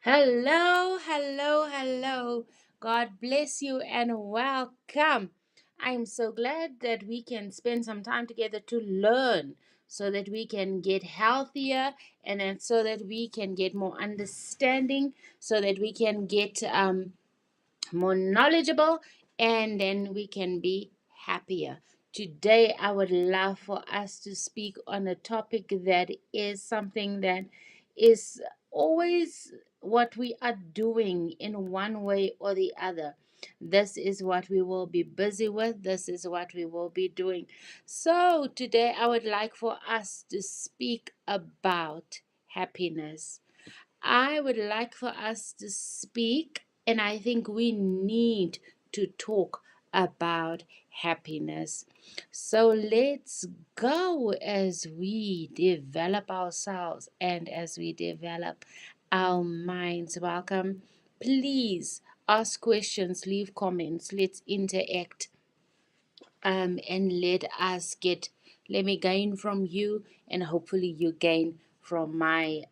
Hello, hello, hello. God bless you and welcome. I'm so glad that we can spend some time together to learn so that we can get healthier and then so that we can get more understanding, so that we can get more knowledgeable, and then we can be happier. Today, I would love for us to speak on a topic that is something that is always what we are doing in one way or the other. This is what we will be busy with. This is what we will be doing. So, today, I would like for us to speak about happiness. I would like for us to speak, and I think we need to talk about happiness. So let's go as we develop ourselves and as we develop our minds. Welcome. Please ask questions, leave comments, let's interact, and let me gain from you, and hopefully you gain from my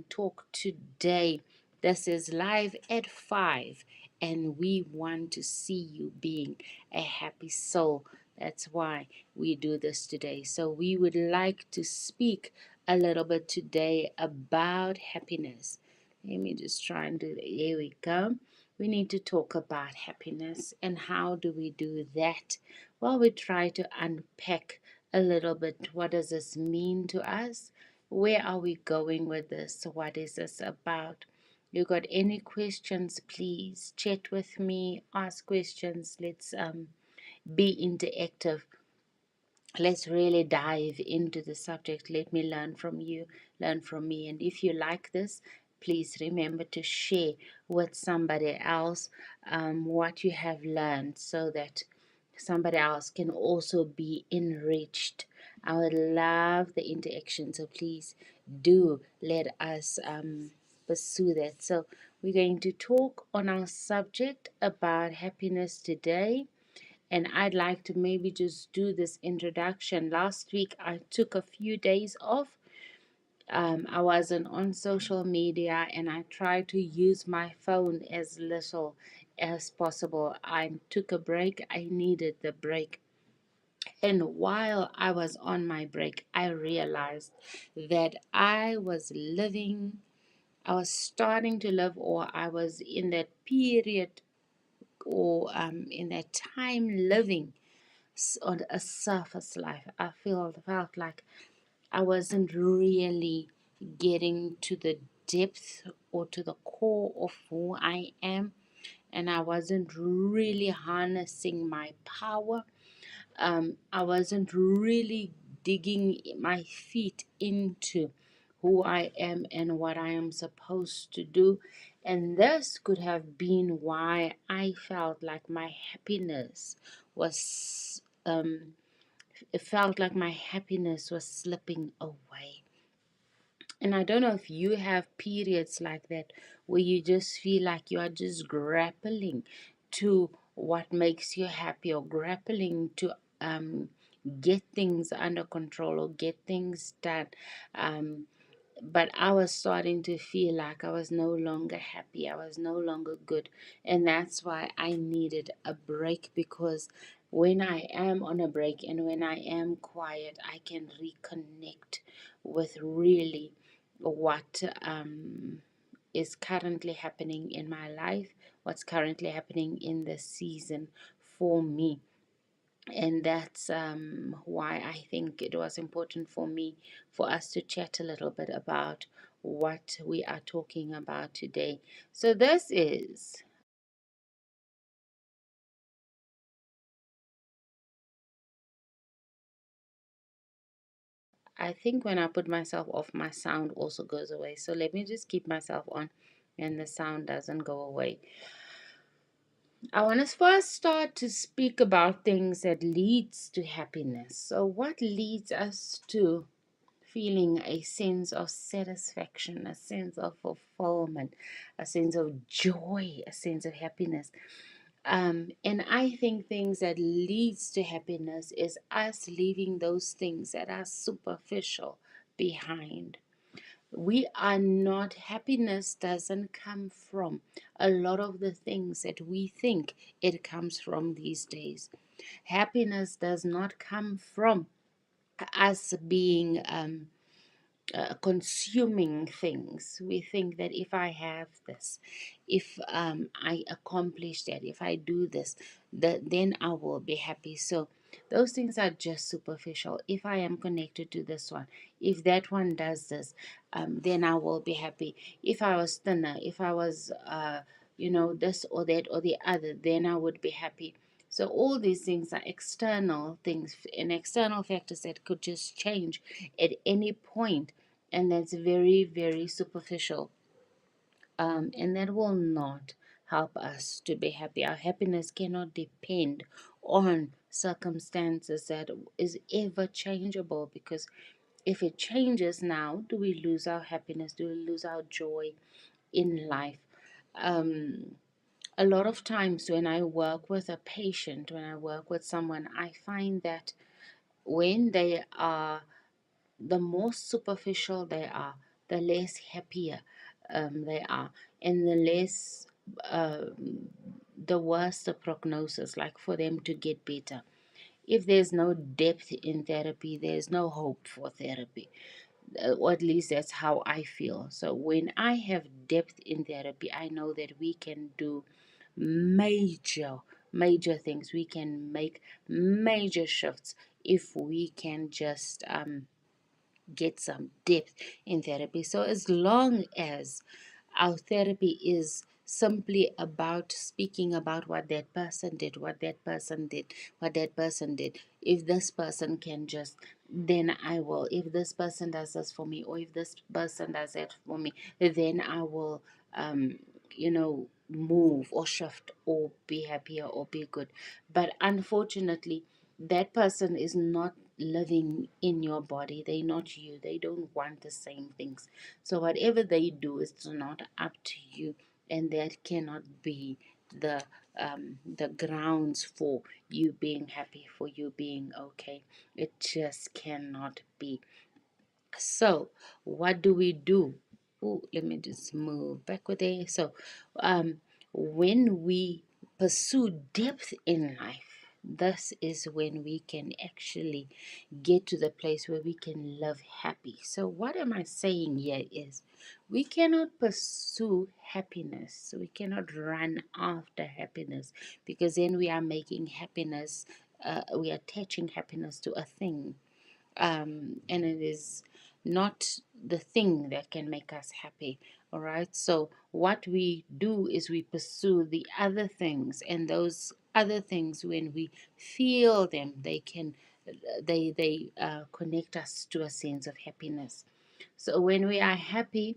talk today. This is live at 5, and we want to see you being a happy soul. That's why we do this today. So we would like to speak a little bit today about happiness. Let me just try and do that. Here we go. We need to talk about happiness, and how do we do that? Well, we try to unpack a little bit, what does this mean to us? Where are we going with this? What is this about? You got any questions, please chat with me, ask questions. Let's be interactive. Let's really dive into the subject. Let me learn from you, learn from me. And if you like this, please remember to share with somebody else what you have learned, so that somebody else can also be enriched. I would love the interaction, so please do let us pursue that. So we're going to talk on our subject about happiness today, and I'd like to maybe just do this introduction. Last week I took a few days off. I wasn't on social media, and I tried to use my phone as little as possible. I took a break. I needed the break. And while I was on my break, I realized that I was starting to live, or I was in that period, or in that time living on a surface life. I felt like I wasn't really getting to the depth or to the core of who I am, and I wasn't really harnessing my power. I wasn't really digging my feet into who I am and what I am supposed to do. And this could have been why I felt like my happiness was, it felt like my happiness was slipping away. And I don't know if you have periods like that, where you just feel like you are just grappling to what makes you happy, or grappling to get things under control or get things done. Um, but I was starting to feel like I was no longer happy. I was no longer good. And that's why I needed a break, because when I am on a break and when I am quiet, I can reconnect with really what is currently happening in my life, what's currently happening in the season for me. And that's why I think it was important for me, for us to chat a little bit about what we are talking about today. So this is, I think when I put myself off, my sound also goes away. So let me just keep myself on, and the sound doesn't go away. I want to first start to speak about things that leads to happiness. So what leads us to feeling a sense of satisfaction, a sense of fulfillment, a sense of joy, a sense of happiness? And I think things that leads to happiness is us leaving those things that are superficial behind. We are not, happiness doesn't come from a lot of the things that we think it comes from these days. Happiness does not come from us being consuming things. We think that if I have this, if I accomplish that, if I do this, that then I will be happy. So those things are just superficial. If I am connected to this one, if that one does this, then I will be happy. If I was thinner, if I was, this or that or the other, then I would be happy. So all these things are external things and external factors that could just change at any point, and that's very, very superficial, and that will not help us to be happy. Our happiness cannot depend on circumstances that is ever changeable, because if it changes now, do we lose our happiness? Do we lose our joy in life? um, a lot of times when I work with a patient, when I work with someone, I find that when they are, the more superficial they are, the less happier they are, and the less, the worse the prognosis, like for them to get better. If there's no depth in therapy, there's no hope for therapy. Or at least that's how I feel. So when I have depth in therapy, I know that we can do major, major things. We can make major shifts if we can just get some depth in therapy. So, as long as our therapy is simply about speaking about what that person did, what that person did, what that person did, if this person can just, then I will. If this person does this for me, or if this person does that for me, then I will, move or shift or be happier or be good. But unfortunately, that person is not living in your body. They're not you. They don't want the same things. So whatever they do is not up to you, and that cannot be the grounds for you being happy, for you being okay. It just cannot be. So, what do we do? Oh, let me just move backward there. So, when we pursue depth in life, this is when we can actually get to the place where we can live happy. So, what am I saying here is we cannot pursue happiness, we cannot run after happiness, because then we are making happiness, we are attaching happiness to a thing, and it is not the thing that can make us happy. All right, so what we do is we pursue the other things, and those other things, when we feel them, they can, they connect us to a sense of happiness. So when we are happier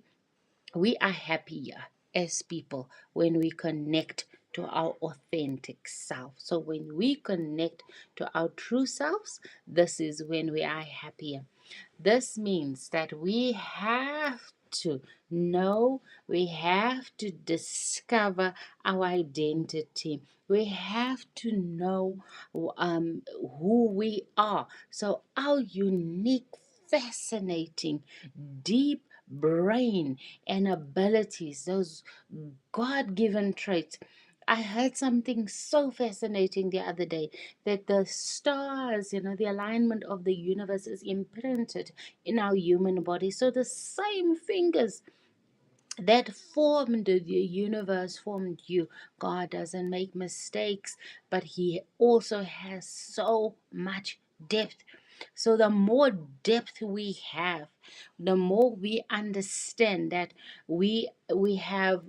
as people when we connect to our authentic self. So when we connect to our true selves, this is when we are happier. This means that we have to know, we have to discover our identity. We have to know who we are. So, our unique, fascinating, deep brain and abilities, those God given traits. I heard something so fascinating the other day, that the stars, the alignment of the universe is imprinted in our human body. So the same fingers that formed the universe formed you. God doesn't make mistakes, but He also has so much depth. So the more depth we have, the more we understand that we have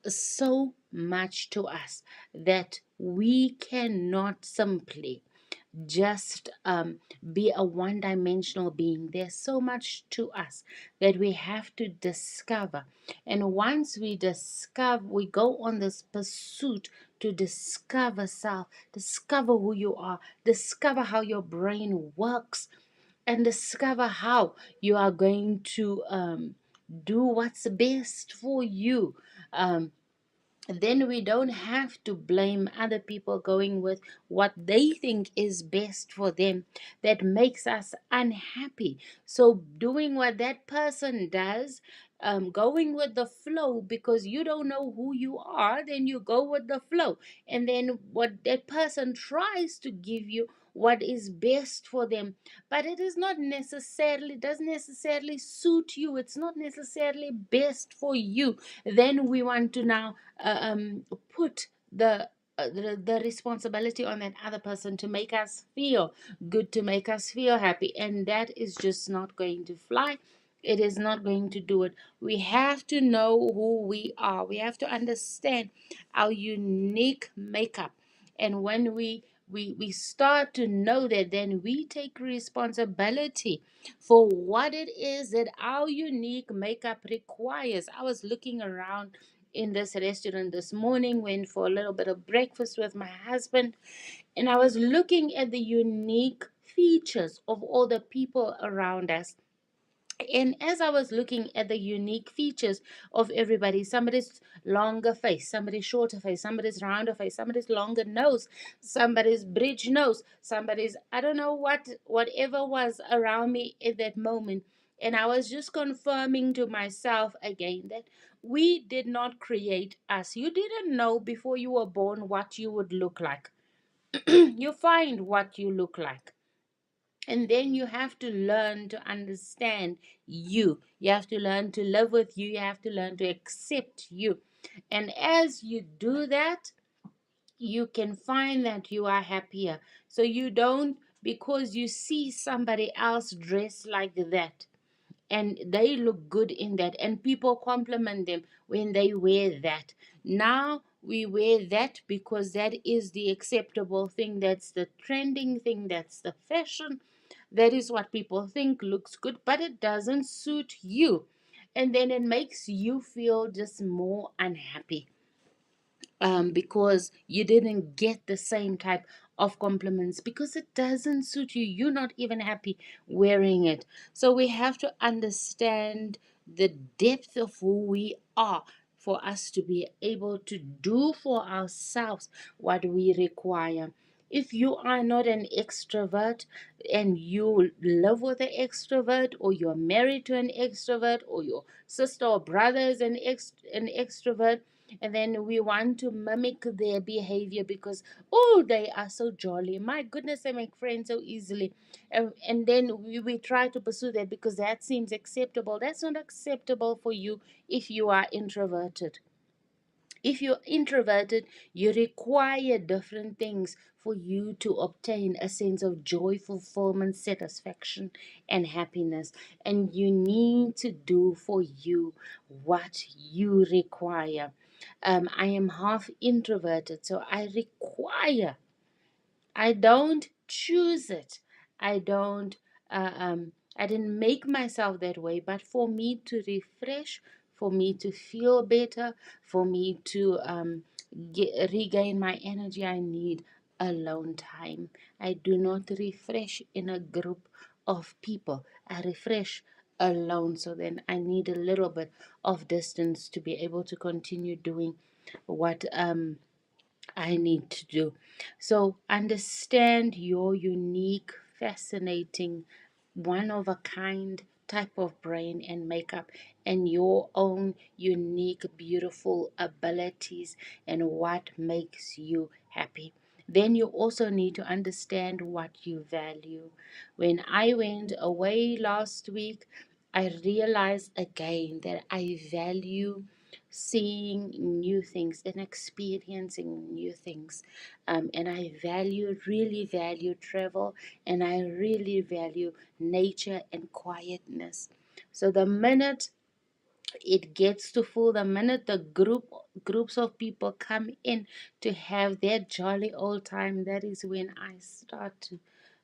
so much to us, that we cannot simply just be a one dimensional being. There's so much to us that we have to discover. And once we discover, we go on this pursuit to discover self, discover who you are, discover how your brain works, and discover how you are going to do what's best for you. Um, then we don't have to blame other people going with what they think is best for them that makes us unhappy. So doing what that person does, going with the flow because you don't know who you are, then you go with the flow. And then what that person tries to give you, what is best for them, but it is not necessarily, doesn't necessarily suit you, it's not necessarily best for you. Then we want to now put the responsibility on that other person to make us feel good, to make us feel happy, and that is just not going to fly. It is not going to do it. We have to know who we are. We have to understand our unique makeup, and when we start to know that, then we take responsibility for what it is that our unique makeup requires. I was looking around in this restaurant this morning, went for a little bit of breakfast with my husband, and I was looking at the unique features of all the people around us. And as I was looking at the unique features of everybody, somebody's longer face, somebody's shorter face, somebody's rounder face, somebody's longer nose, somebody's bridge nose, somebody's, I don't know what, whatever was around me at that moment. And I was just confirming to myself again that we did not create us. You didn't know before you were born what you would look like. You find what you look like, and then you have to learn to understand you. You have to learn to live with you. You have to learn to accept you. And as you do that, you can find that you are happier. So you don't, because you see somebody else dressed like that and they look good in that, and people compliment them when they wear that. Now we wear that because that is the acceptable thing, that's the trending thing, that's the fashion, that is what people think looks good, but it doesn't suit you. And then it makes you feel just more unhappy, because you didn't get the same type of compliments because it doesn't suit you. You're not even happy wearing it. So we have to understand the depth of who we are for us to be able to do for ourselves what we require. If you are not an extrovert and you live with an extrovert, or you're married to an extrovert, or your sister or brother is an extrovert, and then we want to mimic their behavior because, oh, they are so jolly, my goodness, they make friends so easily, and then we try to pursue that because that seems acceptable. That's not acceptable for you if you are introverted. If you're introverted, you require different things for you to obtain a sense of joy, fulfillment, satisfaction, and happiness. And you need to do for you what you require. I am half introverted, so I require, I don't choose it. I don't. I didn't make myself that way. But for me to refresh, for me to feel better, for me to regain my energy, I need alone time. I do not refresh in a group of people. I refresh alone. So then I need a little bit of distance to be able to continue doing what I need to do. So understand your unique, fascinating, one of a kind type of brain and makeup, and your own unique, beautiful abilities and what makes you happy. Then you also need to understand what you value. When I went away last week, I realized again that I value seeing new things and experiencing new things. And I value, really value travel, and I really value nature and quietness. So the minute it gets to full, the minute the groups of people come in to have their jolly old time, that is when I start to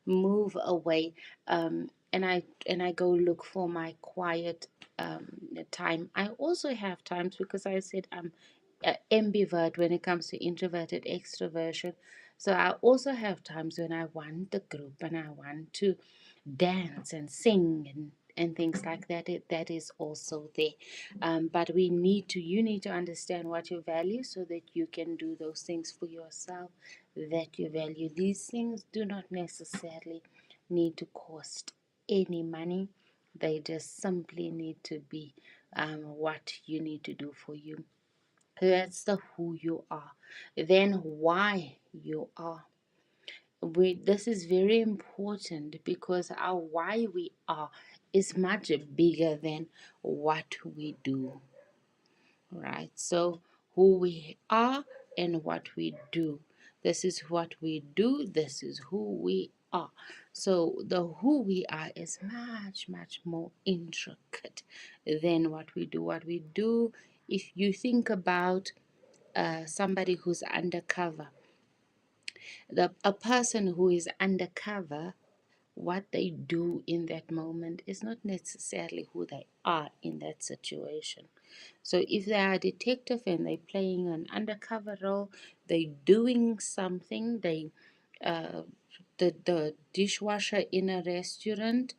move away, and I go look for my quiet time. I also have times, because I said I'm ambivert when it comes to introverted extroversion, so I also have times when I want the group and I want to dance and sing and things like that. That is also there. But you need to understand what you value so that you can do those things for yourself that you value. These things do not necessarily need to cost any money. They just simply need to be what you need to do for you. That's the who you are. Then why you are. This is very important because our why we are is much bigger than what we do, right? So, who we are and what we do. This is what we do, this is who we are. So, the who we are is much, much more intricate than what we do. What we do, if you think about somebody who's undercover, a person who is undercover, what they do in that moment is not necessarily who they are in that situation. So if they are a detective and they're playing an undercover role, they're doing something, uh, the dishwasher in a restaurant,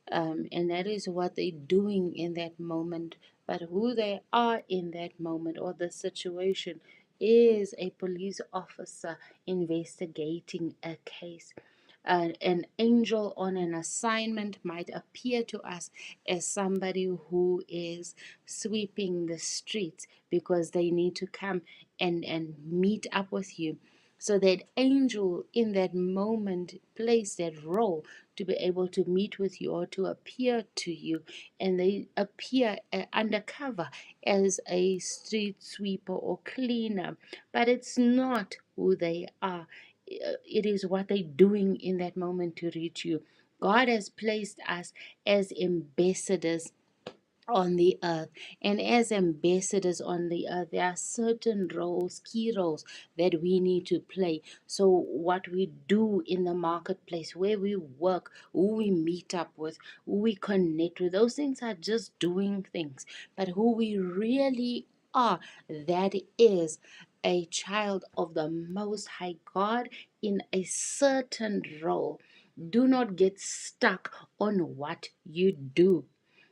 and that is what they're doing in that moment. But who they are in that moment or the situation is a police officer investigating a case. An angel on an assignment might appear to us as somebody who is sweeping the streets because they need to come and meet up with you. So that angel in that moment plays that role to be able to meet with you or to appear to you, and they appear undercover as a street sweeper or cleaner, but it's not who they are. It is what they're doing in that moment to reach you. God has placed us as ambassadors on the earth, and as ambassadors on the earth there are certain roles, key roles, that we need to play. So what we do in the marketplace, where we work, who we meet up with, who we connect with, those things are just doing things. But who we really are, that is a child of the Most High God in a certain role. Do not get stuck on what you do.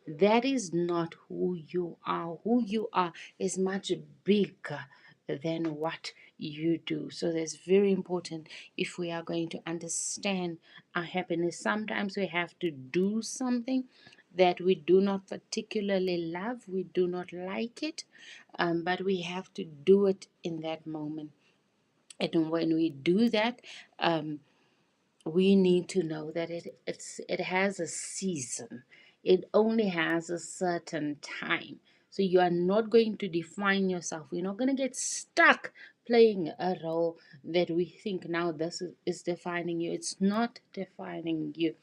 That is not who you are. Who you are is much bigger than what you do. So that's very important if we are going to understand our happiness. Sometimes we have to do something that we do not particularly love, we do not like it, but we have to do it in that moment. And when we do that, um, we need to know that it has a season. It only has a certain time. So you are not going to define yourself. You're not going to get stuck playing a role that we think now is defining you. It's not defining you.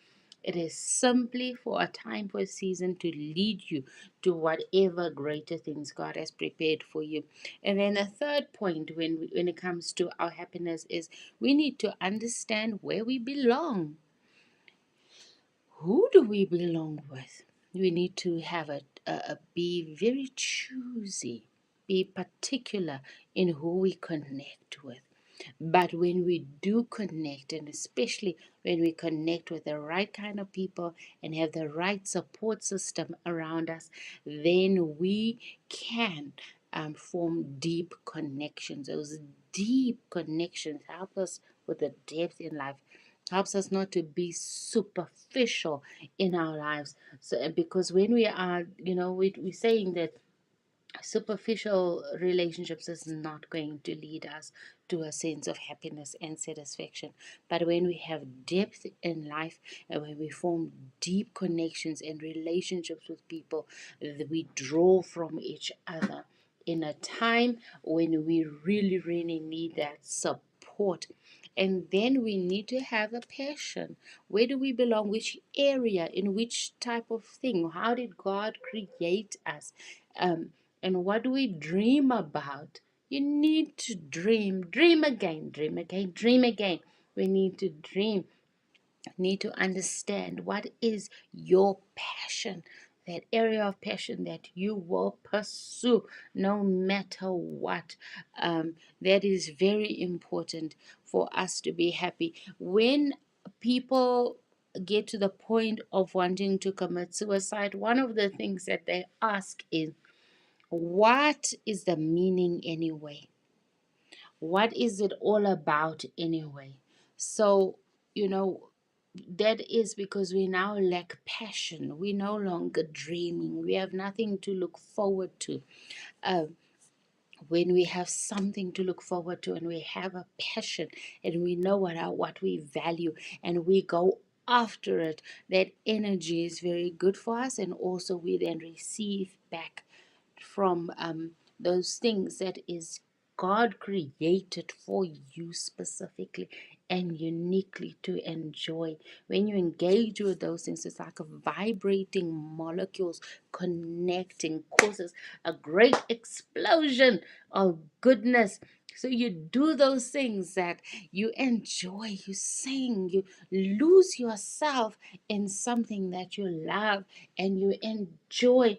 It is simply for a time, for a season, to lead you to whatever greater things God has prepared for you. And then the third point when it comes to our happiness is we need to understand where we belong. Who do we belong with? We need to have be very choosy, be particular in who we connect with. But when we do connect, and especially when we connect with the right kind of people and have the right support system around us, then we can form deep connections. Those deep connections help us with the depth in life, helps us not to be superficial in our lives. So because when we are, we're saying that superficial relationships is not going to lead us to a sense of happiness and satisfaction. But when we have depth in life and when we form deep connections and relationships with people, we draw from each other in a time when we really, really need that support. And then we need to have a passion. Where do we belong? Which area? In which type of thing? How did God create us? Um, and what do we dream about? You need to dream. Dream again, dream again, dream again. We need to dream, need to understand what is your passion, that area of passion that you will pursue no matter what. That is very important for us to be happy. When people get to the point of wanting to commit suicide, one of the things that they ask is, what is the meaning anyway? What is it all about anyway? So, you know, that is because we now lack passion. We no longer dreaming. We have nothing to look forward to. Uh, when we have something to look forward to and we have a passion and we know what we value and we go after it, that energy is very good for us, and also we then receive back from those things that is God created for you specifically and uniquely to enjoy. When you engage with those things, it's like a vibrating molecules connecting, causes a great explosion of goodness. So you do those things that you enjoy, you sing, you lose yourself in something that you love and you enjoy.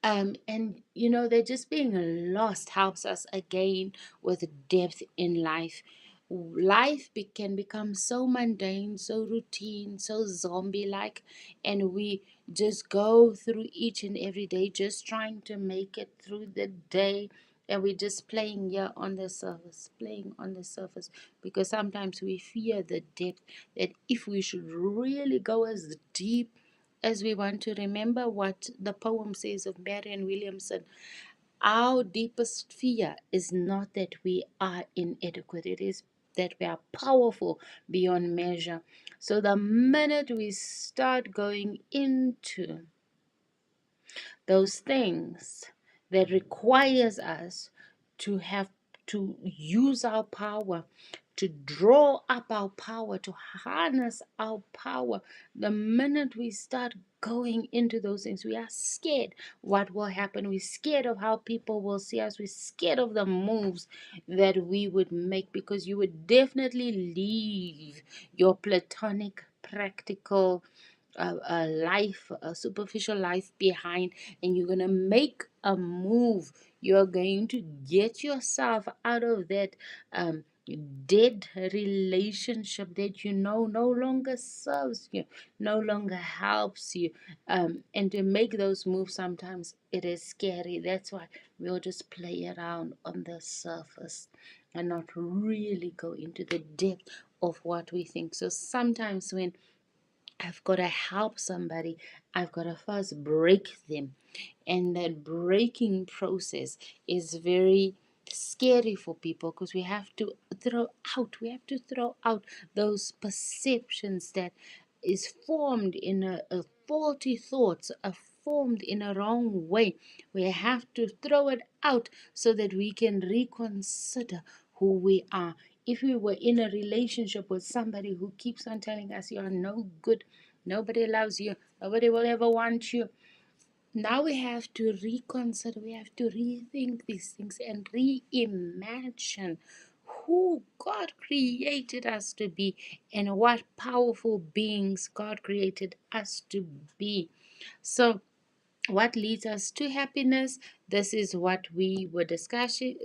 And that just being lost helps us again with depth in life. Life can become so mundane, so routine, so zombie like, and we just go through each and every day just trying to make it through the day. And we're just playing here on the surface, playing on the surface, because sometimes we fear the depth, that if we should really go as deep as we want to. Remember what the poem says of Marianne Williamson. Our deepest fear is not that we are inadequate, it is that we are powerful beyond measure. So the minute we start going into those things that requires us to have to use our power, to draw up our power, to harness our power, the minute we start going into those things, we are scared what will happen. We're scared of how people will see us. We're scared of the moves that we would make, because you would definitely leave your platonic, practical life, a superficial life behind, and you're going to make a move. You're going to get yourself out of that dead relationship that no longer serves you, no longer helps you. And to make those moves, sometimes it is scary. That's why we'll just play around on the surface and not really go into the depth of what we think. So sometimes when I've got to help somebody, I've got to first break them. And that breaking process is very scary for people, because we have to throw out those perceptions that is formed in a faulty thoughts, are formed in a wrong way. We have to throw it out so that we can reconsider who we are. If we were in a relationship with somebody who keeps on telling us you are no good, nobody loves you, nobody will ever want you, now we have to reconsider, we have to rethink these things and reimagine who God created us to be and what powerful beings God created us to be. So, what leads us to happiness? This is what we were discussing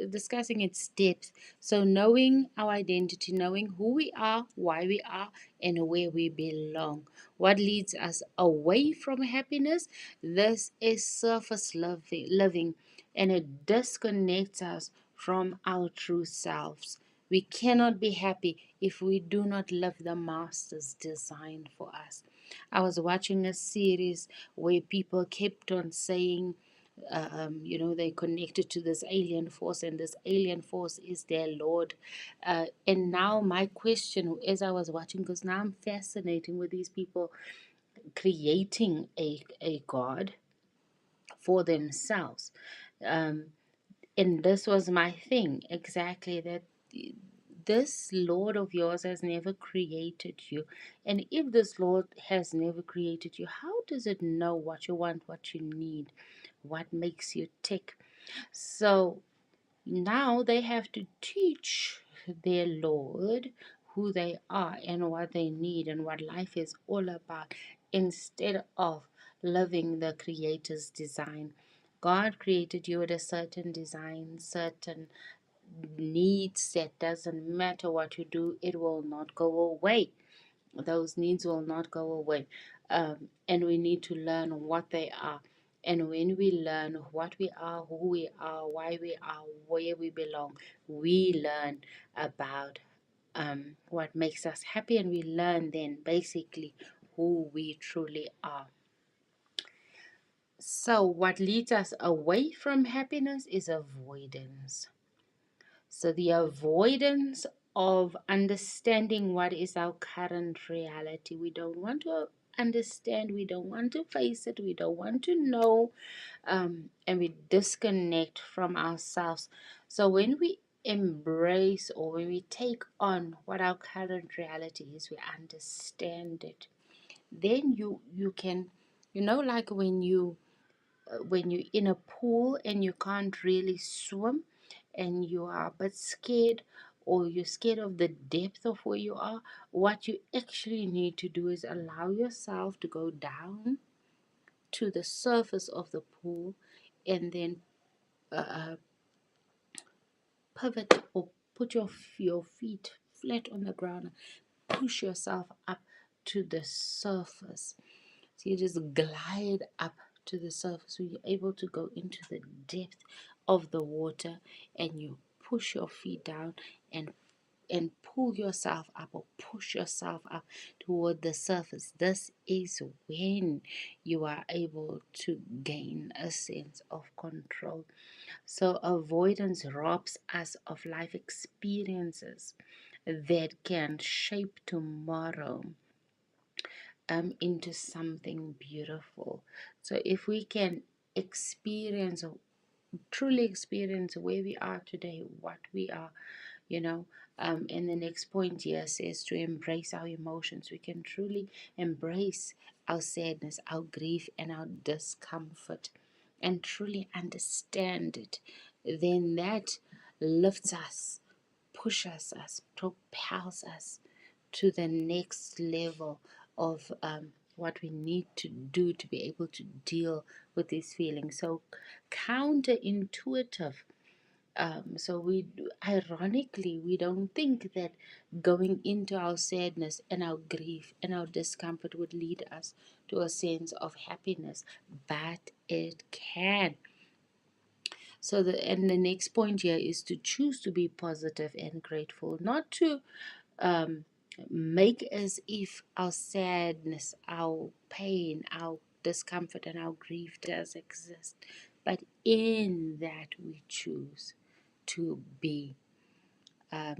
its depth. So knowing our identity, knowing who we are, why we are, and where we belong. What leads us away from happiness? This is surface living, and it disconnects us from our true selves. We cannot be happy if we do not live the master's design for us. I was watching a series where people kept on saying, they connected to this alien force, and this alien force is their Lord. And now, my question, as I was watching, because now I'm fascinating with these people creating a God for themselves. Um, and this was my thing exactly, that this Lord of yours has never created you. And if this Lord has never created you, how does it know what you want, what you need, what makes you tick? So now they have to teach their Lord who they are and what they need and what life is all about, instead of living the Creator's design. God created you with a certain design, certain needs, that doesn't matter what you do, it will not go away. Those needs will not go away. And we need to learn what they are. And when we learn what we are, who we are, why we are, where we belong, we learn about what makes us happy, and we learn then basically who we truly are. So, what leads us away from happiness is avoidance. So, the avoidance of understanding what is our current reality. We don't want to understand, we don't want to face it, we don't want to know, and we disconnect from ourselves. So, when we embrace or when we take on what our current reality is, we understand it, then you can, like when you're in a pool and you can't really swim and you are a bit scared, or you're scared of the depth of where you are, what you actually need to do is allow yourself to go down to the surface of the pool, and then uh, pivot or put your feet flat on the ground, push yourself up to the surface. So you just glide up to the surface, so you're able to go into the depth of the water, and you push your feet down and pull yourself up or push yourself up toward the surface. This is when you are able to gain a sense of control. So avoidance robs us of life experiences that can shape tomorrow into something beautiful. So if we can experience, truly experience where we are today, what we are, you know, and the next point here says to embrace our emotions. We can truly embrace our sadness, our grief, and our discomfort, and truly understand it. Then that lifts us, pushes us, propels us to the next level of what we need to do to be able to deal with these feelings. So counterintuitive. So ironically, we don't think that going into our sadness and our grief and our discomfort would lead us to a sense of happiness, but it can. So the next point here is to choose to be positive and grateful, not to um, make as if our sadness, our pain, our discomfort, and our grief does exist, but in that we choose to be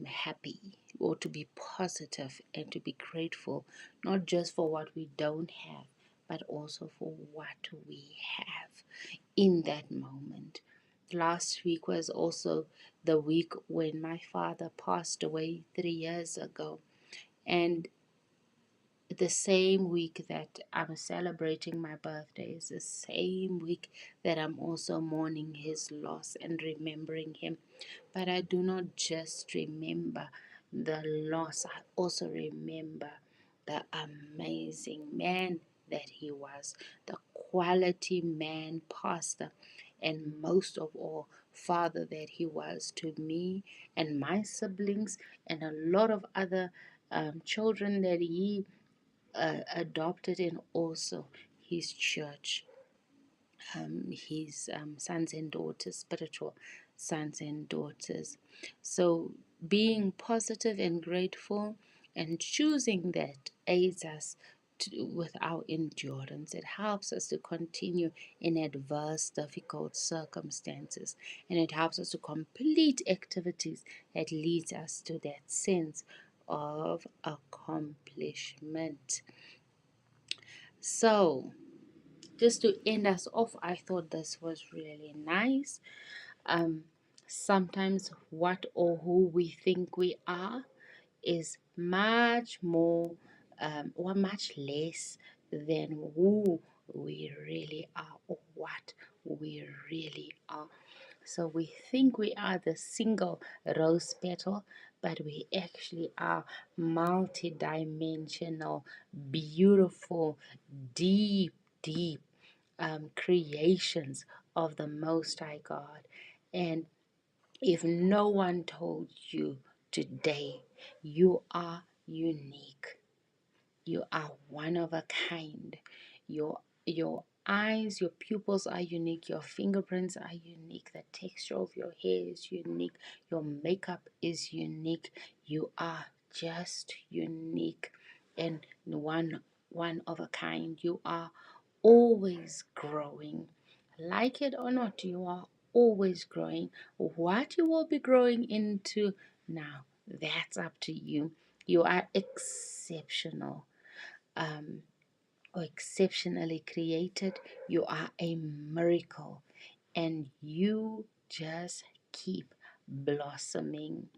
happy, or to be positive and to be grateful, not just for what we don't have, but also for what we have in that moment. Last week was also the week when my father passed away 3 years ago. And the same week that I'm celebrating my birthday is the same week that I'm also mourning his loss and remembering him. But I do not just remember the loss, I also remember the amazing man that he was, the quality man, pastor, and most of all, father that he was to me and my siblings, and a lot of other children that he adopted, and also his church, his sons and daughters, spiritual sons and daughters. So being positive and grateful and choosing that aids us with our endurance. It helps us to continue in adverse, difficult circumstances, and it helps us to complete activities that leads us to that sense of accomplishment. So, just to end us off, I thought this was really nice. Um, Sometimes what or who we think we are is much more or much less than who we really are or what we really are. So we think we are the single rose petal, but we actually are multidimensional, beautiful, deep, deep creations of the Most High God. And if no one told you today, you are unique. You are one of a kind. Your eyes, your pupils are unique, your fingerprints are unique, the texture of your hair is unique, your makeup is unique. You are just unique and one of a kind. You are always growing. Like it or not, you are always growing. What you will be growing into now, that's up to you. You are exceptional, um, or exceptionally created. You are a miracle, and you just keep blossoming.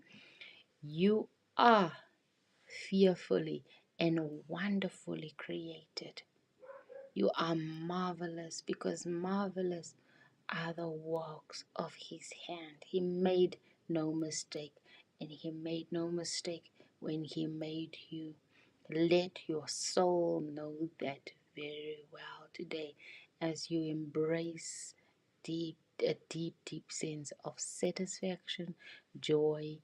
You are fearfully and wonderfully created. You are marvelous, because marvelous are the works of his hand. He made no mistake, and he made no mistake when he made you. Let your soul know that very well today, as you embrace a deep sense of satisfaction, joy,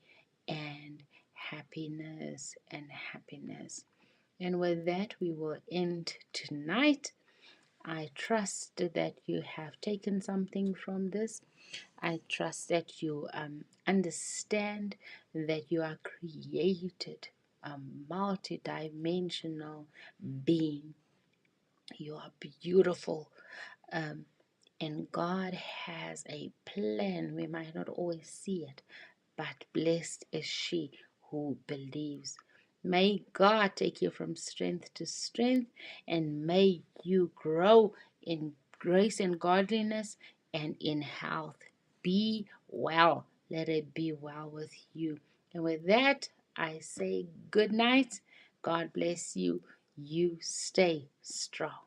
and happiness. And with that, we will end tonight. I trust that you have taken something from this. I trust that you understand that you are created a multidimensional being. You are beautiful, um, and God has a plan. We might not always see it, but blessed is she who believes. May God take you from strength to strength, and may you grow in grace and godliness and in health. Be well. Let it be well with you. And with that, I say good night. God bless you. You stay strong.